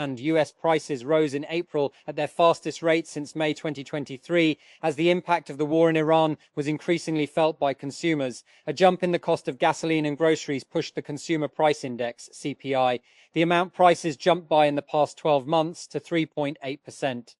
And US prices rose in April at their fastest rate since May 2023, as the impact of the war in Iran was increasingly felt by consumers. A jump in the cost of gasoline and groceries pushed the Consumer Price Index, CPI. The amount prices jumped by in the past 12 months to 3.8%.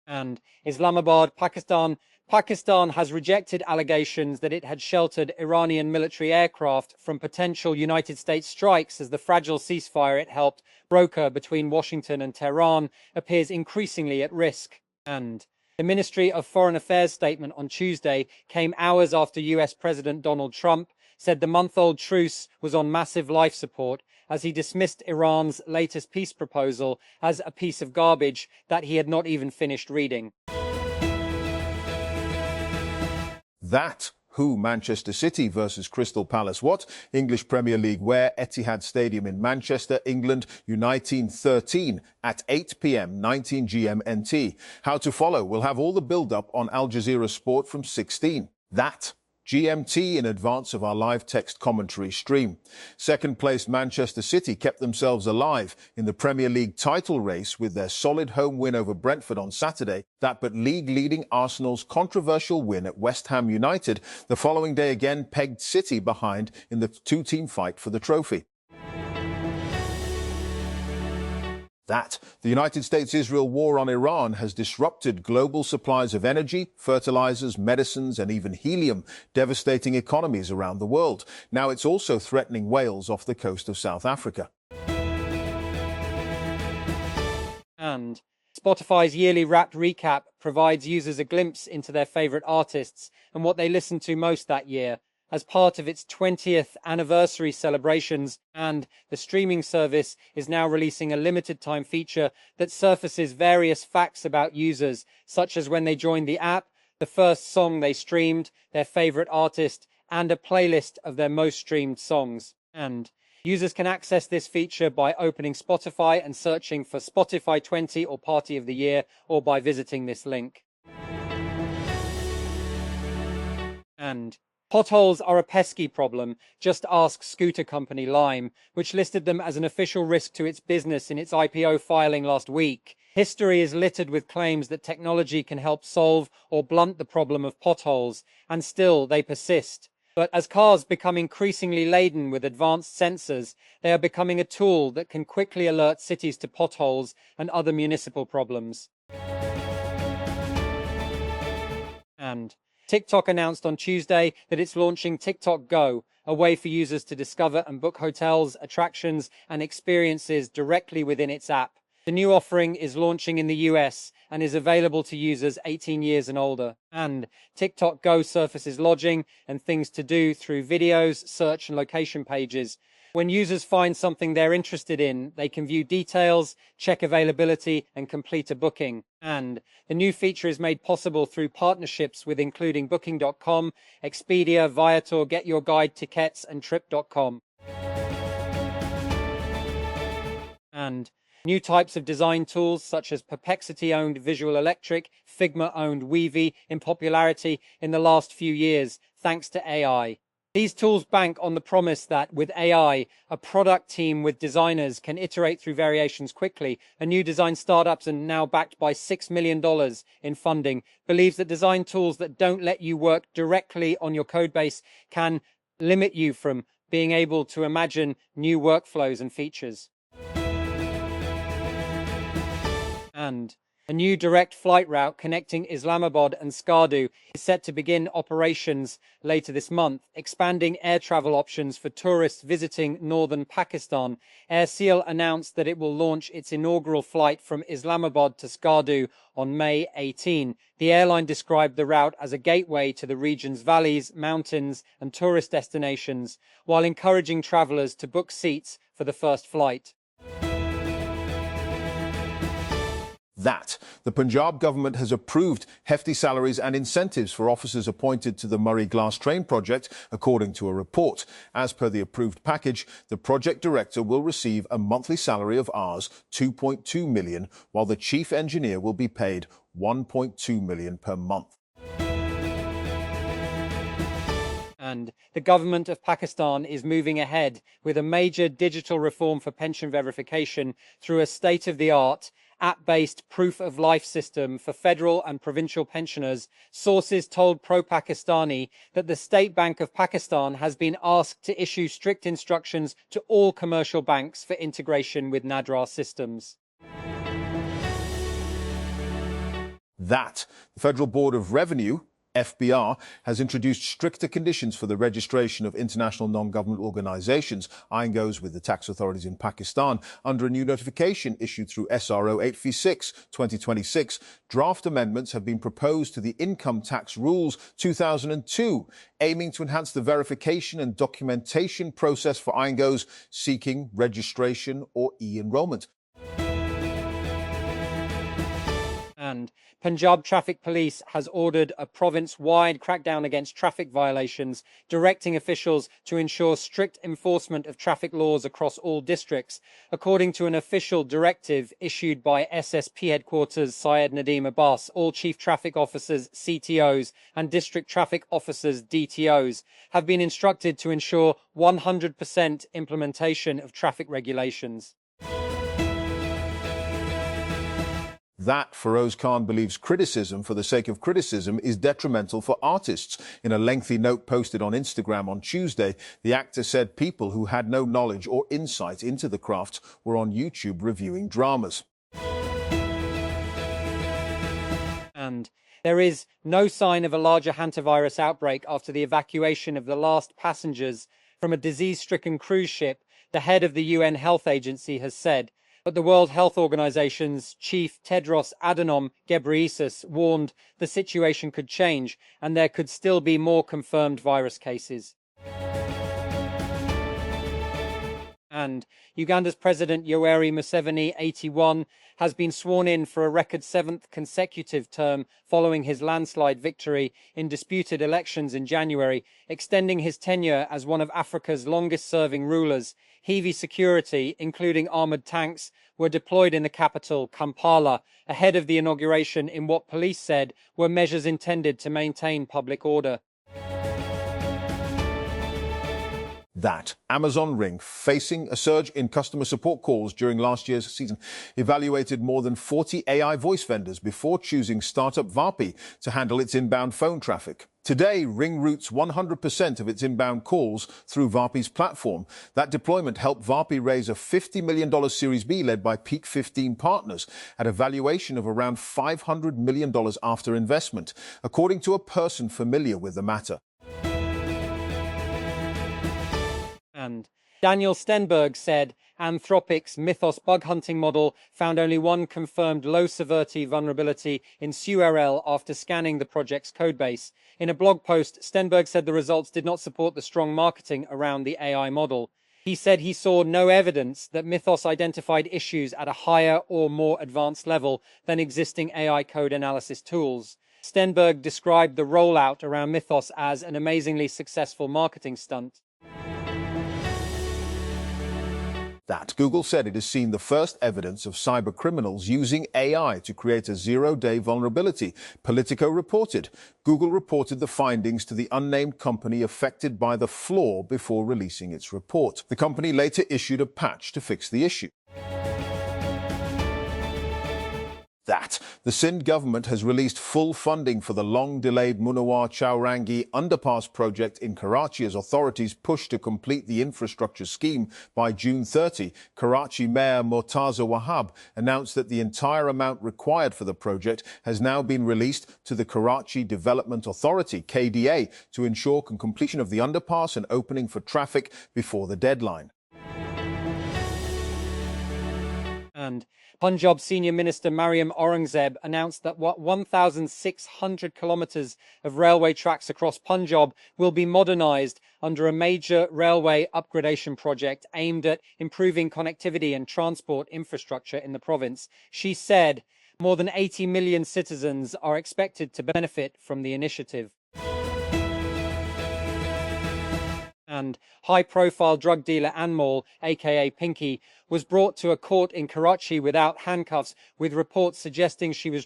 And Islamabad, Pakistan has rejected allegations that it had sheltered Iranian military aircraft from potential United States strikes, as the fragile ceasefire it helped broker between Washington and Tehran appears increasingly at risk. And the Ministry of Foreign Affairs statement on Tuesday came hours after US President Donald Trump said the month-old truce was on massive life support, as he dismissed Iran's latest peace proposal as a piece of garbage that he had not even finished reading. That who Manchester City versus Crystal Palace what? English Premier League where? Etihad Stadium in Manchester, England, U19-13 at 8 p.m. 19 GMT. How to follow? We'll have all the build-up on Al Jazeera Sport from 16. That GMT in advance of our live text commentary stream. Second place Manchester City kept themselves alive in the Premier League title race with their solid home win over Brentford on Saturday. That but league-leading Arsenal's controversial win at West Ham United the following day again pegged City behind in the two-team fight for the trophy. That the United States-Israel war on Iran has disrupted global supplies of energy, fertilizers, medicines, and even helium, devastating economies around the world. Now it's also threatening Wales off the coast of South Africa. And Spotify's yearly Wrapped recap provides users a glimpse into their favorite artists and what they listened to most that year, as part of its 20th anniversary celebrations. And the streaming service is now releasing a limited time feature that surfaces various facts about users, such as when they joined the app, the first song they streamed, their favorite artist, and a playlist of their most streamed songs. And users can access this feature by opening Spotify and searching for Spotify 20 or Party of the Year, or by visiting this link. And potholes are a pesky problem. Just ask scooter company Lime, which listed them as an official risk to its business in its IPO filing last week. History is littered with claims that technology can help solve or blunt the problem of potholes, and still they persist. But as cars become increasingly laden with advanced sensors, they are becoming a tool that can quickly alert cities to potholes and other municipal problems. And TikTok announced on Tuesday that it's launching TikTok Go, a way for users to discover and book hotels, attractions, and experiences directly within its app. The new offering is launching in the US and is available to users 18 years and older. And TikTok Go surfaces lodging and things to do through videos, search, and location pages. When users find something they're interested in, they can view details, check availability, and complete a booking. And the new feature is made possible through partnerships with including Booking.com, Expedia, Viator, Get Your Guide Tickets, and Trip.com. And new types of design tools such as Perplexity-owned Visual Electric, Figma-owned Weavy in popularity in the last few years, thanks to AI. These tools bank on the promise that with AI, a product team with designers can iterate through variations quickly. A new design startup, and now backed by $6 million in funding, believes that design tools that don't let you work directly on your codebase can limit you from being able to imagine new workflows and features. And a new direct flight route connecting Islamabad and Skardu is set to begin operations later this month, expanding air travel options for tourists visiting northern Pakistan. AirSeal announced that it will launch its inaugural flight from Islamabad to Skardu on May 18. The airline described the route as a gateway to the region's valleys, mountains, and tourist destinations, while encouraging travelers to book seats for the first flight. That the Punjab government has approved hefty salaries and incentives for officers appointed to the Murray Glass Train project, according to a report. As per the approved package, the project director will receive a monthly salary of Rs 2.2 million, while the chief engineer will be paid 1.2 million per month. And the government of Pakistan is moving ahead with a major digital reform for pension verification through a state-of-the-art app-based proof of life system for federal and provincial pensioners. Sources told Pro-Pakistani that the State Bank of Pakistan has been asked to issue strict instructions to all commercial banks for integration with NADRA systems. That the Federal Board of Revenue, FBR, has introduced stricter conditions for the registration of international non-government organisations. Iron goes with the tax authorities in Pakistan under a new notification issued through SRO 836/2026. Draft amendments have been proposed to the Income Tax Rules 2002, aiming to enhance the verification and documentation process for Iron goes seeking registration or e-enrolment. And Punjab Traffic Police has ordered a province-wide crackdown against traffic violations, directing officials to ensure strict enforcement of traffic laws across all districts. According to an official directive issued by SSP headquarters Syed Nadeem Abbas, all chief traffic officers, CTOs, and district traffic officers, DTOs, have been instructed to ensure 100% implementation of traffic regulations. That, Feroz Khan believes criticism for the sake of criticism is detrimental for artists. In a lengthy note posted on Instagram on Tuesday, the actor said people who had no knowledge or insight into the craft were on YouTube reviewing dramas. And there is no sign of a larger hantavirus outbreak after the evacuation of the last passengers from a disease-stricken cruise ship, the head of the UN Health Agency has said. But the World Health Organization's chief Tedros Adhanom Ghebreyesus warned the situation could change and there could still be more confirmed virus cases. And Uganda's President Yoweri Museveni, 81, has been sworn in for a record 7th consecutive term following his landslide victory in disputed elections in January, extending his tenure as one of Africa's longest-serving rulers. Heavy security, including armoured tanks, were deployed in the capital, Kampala, ahead of the inauguration in what police said were measures intended to maintain public order. That Amazon Ring, facing a surge in customer support calls during last year's season, evaluated more than 40 AI voice vendors before choosing startup Vapi to handle its inbound phone traffic. Today, Ring routes 100% of its inbound calls through Vapi's platform. That deployment helped Vapi raise a $50 million Series B led by Peak 15 Partners at a valuation of around $500 million after investment, according to a person familiar with the matter. And Daniel Stenberg said Anthropic's Mythos bug hunting model found only one confirmed low-severity vulnerability in SURL after scanning the project's codebase. In a blog post, Stenberg said the results did not support the strong marketing around the AI model. He said he saw no evidence that Mythos identified issues at a higher or more advanced level than existing AI code analysis tools. Stenberg described the rollout around Mythos as an amazingly successful marketing stunt. That Google said it has seen the first evidence of cyber criminals using AI to create a zero-day vulnerability. Politico reported. Google reported the findings to the unnamed company affected by the flaw before releasing its report. The company later issued a patch to fix the issue. That the Sindh government has released full funding for the long-delayed Munawar Chowrangi underpass project in Karachi as authorities push to complete the infrastructure scheme by June 30. Karachi Mayor Murtaza Wahab announced that the entire amount required for the project has now been released to the Karachi Development Authority, KDA, to ensure completion of the underpass and opening for traffic before the deadline. And Punjab Senior Minister Mariam Aurangzeb announced that 1,600 kilometres of railway tracks across Punjab will be modernised under a major railway upgradation project aimed at improving connectivity and transport infrastructure in the province. She said more than 80 million citizens are expected to benefit from the initiative. And high-profile drug dealer Anmol, aka Pinky, was brought to a court in Karachi without handcuffs, with reports suggesting she was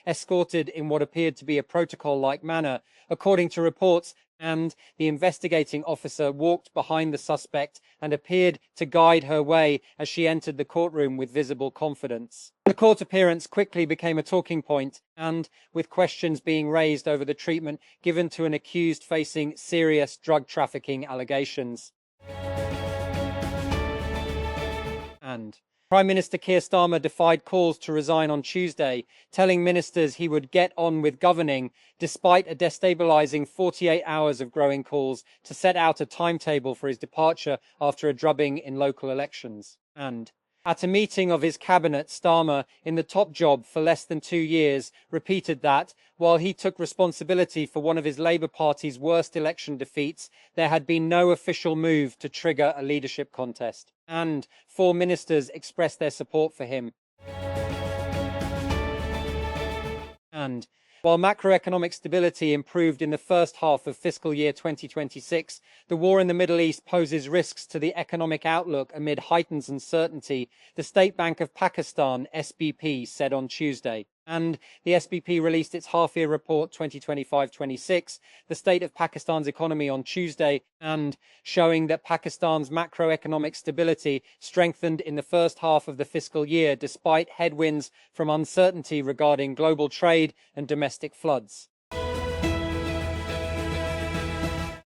escorted in what appeared to be a protocol-like manner. According to reports, and the investigating officer walked behind the suspect and appeared to guide her way as she entered the courtroom with visible confidence. The court appearance quickly became a talking point, and with questions being raised over the treatment given to an accused facing serious drug trafficking allegations. And Prime Minister Keir Starmer defied calls to resign on Tuesday, telling ministers he would get on with governing, despite a destabilising 48 hours of growing calls to set out a timetable for his departure after a drubbing in local elections. And at a meeting of his cabinet, Starmer, in the top job for less than 2 years, repeated that, while he took responsibility for one of his Labour Party's worst election defeats, there had been no official move to trigger a leadership contest. And 4 ministers expressed their support for him. And while macroeconomic stability improved in the first half of fiscal year 2026, the war in the Middle East poses risks to the economic outlook amid heightened uncertainty, the State Bank of Pakistan, SBP, said on Tuesday. And the SBP released its half-year report 2025-26, the state of Pakistan's economy, on Tuesday, and showing that Pakistan's macroeconomic stability strengthened in the first half of the fiscal year despite headwinds from uncertainty regarding global trade and domestic floods.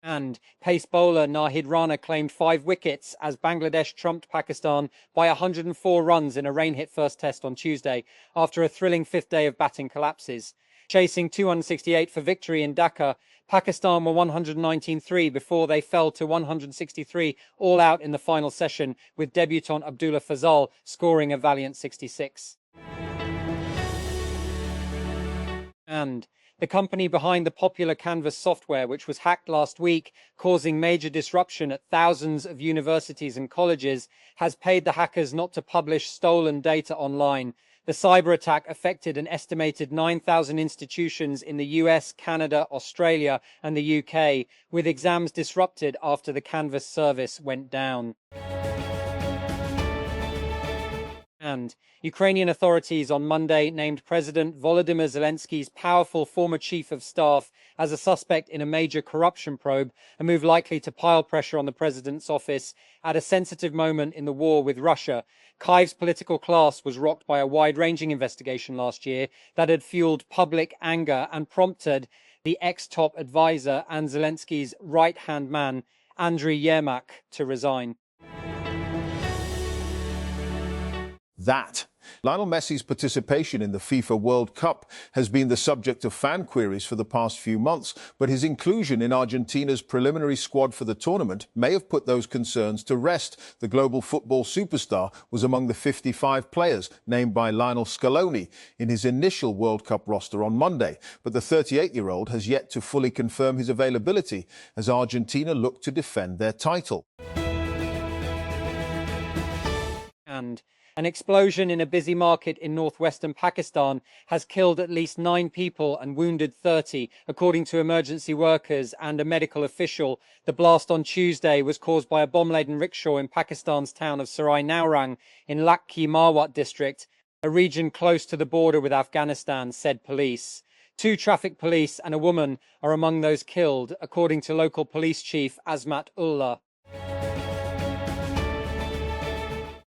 And pace bowler Nahid Rana claimed 5 wickets as Bangladesh trumped Pakistan by 104 runs in a rain-hit first test on Tuesday after a thrilling 5th day of batting collapses. Chasing 268 for victory in Dhaka, Pakistan were 119-3 before they fell to 163 all out in the final session, with debutant Abdullah Fazal scoring a valiant 66. And the company behind the popular Canvas software, which was hacked last week, causing major disruption at thousands of universities and colleges, has paid the hackers not to publish stolen data online. The cyber attack affected an estimated 9,000 institutions in the US, Canada, Australia, and the UK, with exams disrupted after the Canvas service went down. And Ukrainian authorities on Monday named President Volodymyr Zelensky's powerful former chief of staff as a suspect in a major corruption probe, a move likely to pile pressure on the president's office at a sensitive moment in the war with Russia. Kyiv's political class was rocked by a wide-ranging investigation last year that had fueled public anger and prompted the ex-top advisor and Zelensky's right-hand man, Andriy Yermak, to resign. That. Lionel Messi's participation in the FIFA World Cup has been the subject of fan queries for the past few months, but his inclusion in Argentina's preliminary squad for the tournament may have put those concerns to rest. The global football superstar was among the 55 players named by Lionel Scaloni in his initial World Cup roster on Monday, but the 38-year-old has yet to fully confirm his availability as Argentina look to defend their title. And an explosion in a busy market in northwestern Pakistan has killed at least 9 people and wounded 30, according to emergency workers and a medical official. The blast on Tuesday was caused by a bomb-laden rickshaw in Pakistan's town of Sarai Naurang in Lakhi Marwat district, a region close to the border with Afghanistan, said police. 2 traffic police and a woman are among those killed, according to local police chief Azmat Ullah.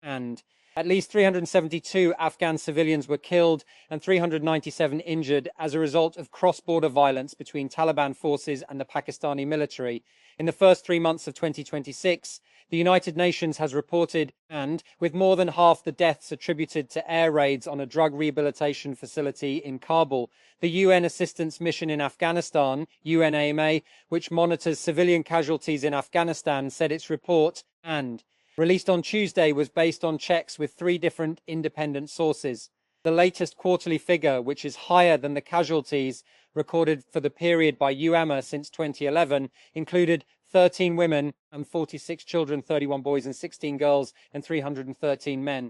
And at least 372 Afghan civilians were killed and 397 injured as a result of cross-border violence between Taliban forces and the Pakistani military. In the first 3 months of 2026, the United Nations has reported, and with more than half the deaths attributed to air raids on a drug rehabilitation facility in Kabul, the UN Assistance Mission in Afghanistan, UNAMA, which monitors civilian casualties in Afghanistan, said its report, and released on Tuesday, was based on checks with 3 different independent sources. The latest quarterly figure, which is higher than the casualties recorded for the period by UAMA since 2011, included 13 women and 46 children, 31 boys and 16 girls, and 313 men.